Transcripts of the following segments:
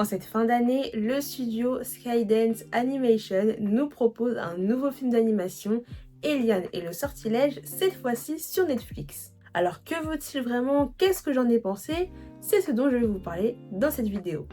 En cette fin d'année, le studio Skydance Animation nous propose un nouveau film d'animation, Eliane et le sortilège, cette fois-ci sur Netflix. Alors que vaut-il vraiment? Qu'est-ce que j'en ai pensé? C'est ce dont je vais vous parler dans cette vidéo.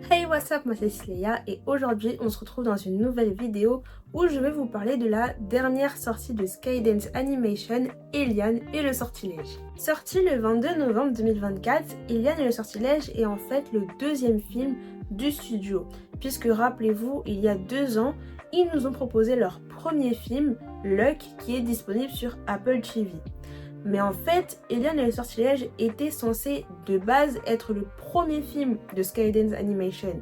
Hey, what's up, moi c'est Sléa et aujourd'hui on se retrouve dans une nouvelle vidéo où je vais vous parler de la dernière sortie de Skydance Animation, Eliane et le sortilège. Sorti le 22 novembre 2024, Eliane et le sortilège est en fait le deuxième film du studio, puisque rappelez-vous, il y a 2 ans, ils nous ont proposé leur premier film, Luck, qui est disponible sur Apple TV. Mais en fait, Eliane et le sortilège était censé de base être le premier film de Skydance Animation.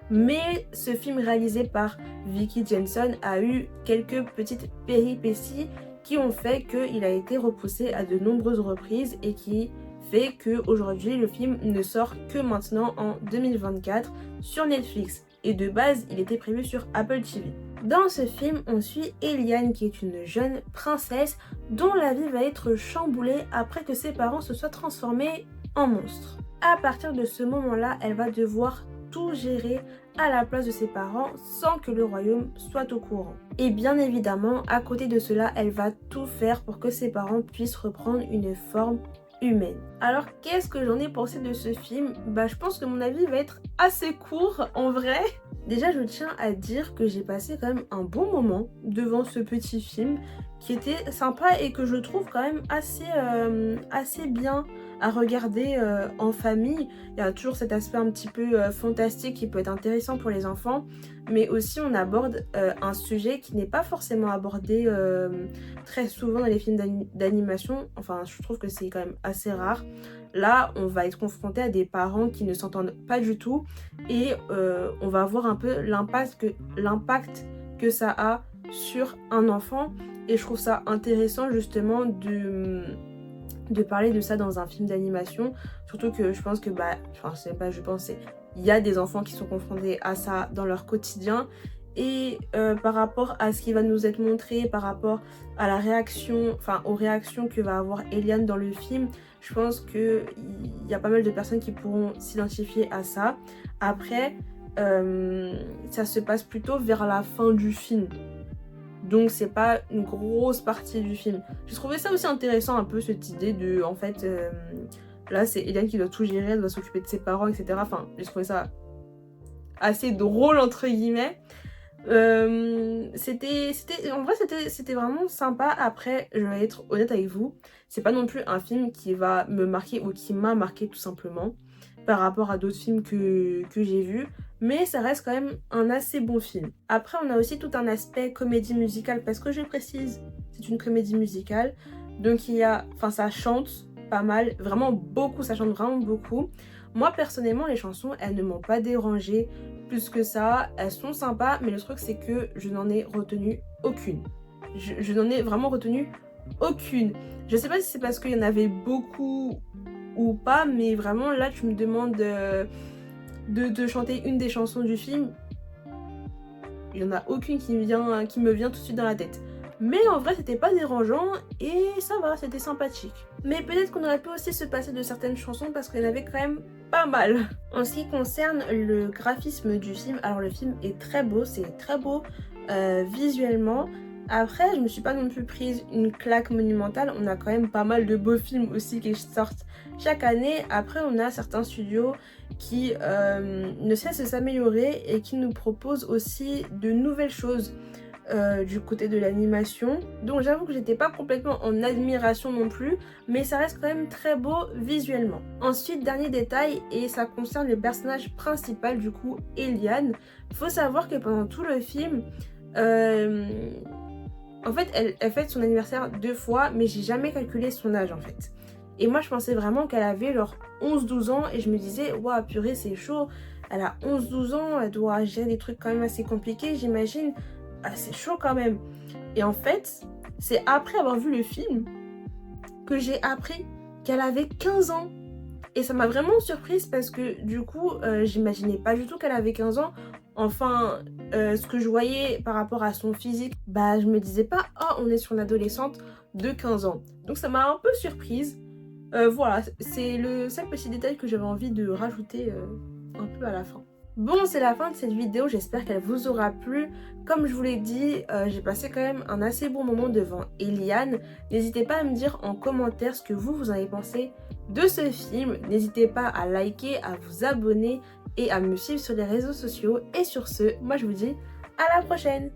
Mais ce film réalisé par Vicky Jenson a eu quelques petites péripéties qui ont fait qu'il a été repoussé à de nombreuses reprises et qui fait qu'aujourd'hui le film ne sort que maintenant en 2024 sur Netflix. Et de base, il était prévu sur Apple TV. Dans ce film, on suit Eliane qui est une jeune princesse dont la vie va être chamboulée après que ses parents se soient transformés en monstres. À partir de ce moment-là, elle va devoir tout gérer à la place de ses parents sans que le royaume soit au courant. Et bien évidemment, à côté de cela, elle va tout faire pour que ses parents puissent reprendre une forme humaine. Alors qu'est-ce que j'en ai pensé de ce film? Je pense que mon avis va être assez court en vrai. Déjà, je tiens à dire que j'ai passé quand même un bon moment devant ce petit film qui était sympa et que je trouve quand même assez bien à regarder en famille. Il y a toujours cet aspect un petit peu fantastique qui peut être intéressant pour les enfants, mais aussi on aborde un sujet qui n'est pas forcément abordé très souvent dans les films d'animation. Enfin, je trouve que c'est quand même assez rare. Là, on va être confronté à des parents qui ne s'entendent pas du tout et on va voir un peu l'impact que ça a sur un enfant. Et je trouve ça intéressant justement de parler de ça dans un film d'animation. Surtout que je pense que, il y a des enfants qui sont confrontés à ça dans leur quotidien. Et par rapport à ce qui va nous être montré, par rapport à la réaction, aux réactions que va avoir Eliane dans le film, je pense qu'il y a pas mal de personnes qui pourront s'identifier à ça. Après, ça se passe plutôt vers la fin du film. Donc c'est pas une grosse partie du film. J'ai trouvé ça aussi intéressant, un peu cette idée de, en fait, là c'est Eliane qui doit tout gérer, elle doit s'occuper de ses parents, etc. Enfin, j'ai trouvé ça assez drôle entre guillemets. En vrai c'était vraiment sympa. Après, je vais être honnête avec vous, c'est pas non plus un film qui va me marquer ou qui m'a marqué tout simplement par rapport à d'autres films que j'ai vus, mais ça reste quand même un assez bon film. Après, on a aussi tout un aspect comédie musicale, parce que je précise, c'est une comédie musicale, donc ça chante pas mal, vraiment beaucoup, ça chante vraiment beaucoup. Moi personnellement, les chansons, elles ne m'ont pas dérangée plus que ça, elles sont sympas, mais le truc c'est que je n'en ai retenu aucune. Je n'en ai vraiment retenu aucune. Je sais pas si c'est parce qu'il y en avait beaucoup ou pas, mais vraiment là tu me demandes de chanter une des chansons du film, il n'y en a aucune qui me vient tout de suite dans la tête. Mais en vrai c'était pas dérangeant et ça va, c'était sympathique. Mais peut-être qu'on aurait pu aussi se passer de certaines chansons parce qu'il y en avait quand même pas mal. En ce qui concerne le graphisme du film, alors le film est très beau, c'est très beau visuellement. Après, je me suis pas non plus prise une claque monumentale, on a quand même pas mal de beaux films aussi qui sortent chaque année. Après, on a certains studios qui ne cessent de s'améliorer et qui nous proposent aussi de nouvelles choses du côté de l'animation. Donc j'avoue que j'étais pas complètement en admiration non plus, mais ça reste quand même très beau visuellement. Ensuite, dernier détail, et ça concerne le personnage principal, du coup Eliane. Faut savoir que pendant tout le film, en fait elle fête son anniversaire 2 fois, mais j'ai jamais calculé son âge en fait. Et moi je pensais vraiment qu'elle avait genre 11-12 ans et je me disais waouh purée c'est chaud, elle a 11-12 ans, elle doit gérer des trucs quand même assez compliqués j'imagine. Ah, c'est chaud quand même. Et en fait, c'est après avoir vu le film que j'ai appris qu'elle avait 15 ans. Et ça m'a vraiment surprise parce que du coup, j'imaginais pas du tout qu'elle avait 15 ans. Enfin, ce que je voyais par rapport à son physique, je me disais pas, oh, on est sur une adolescente de 15 ans. Donc ça m'a un peu surprise. Voilà, c'est le seul petit détail que j'avais envie de rajouter un peu à la fin. Bon, c'est la fin de cette vidéo, j'espère qu'elle vous aura plu. Comme je vous l'ai dit, j'ai passé quand même un assez bon moment devant Eliane. N'hésitez pas à me dire en commentaire ce que vous en avez pensé de ce film. N'hésitez pas à liker, à vous abonner et à me suivre sur les réseaux sociaux. Et sur ce, moi je vous dis à la prochaine!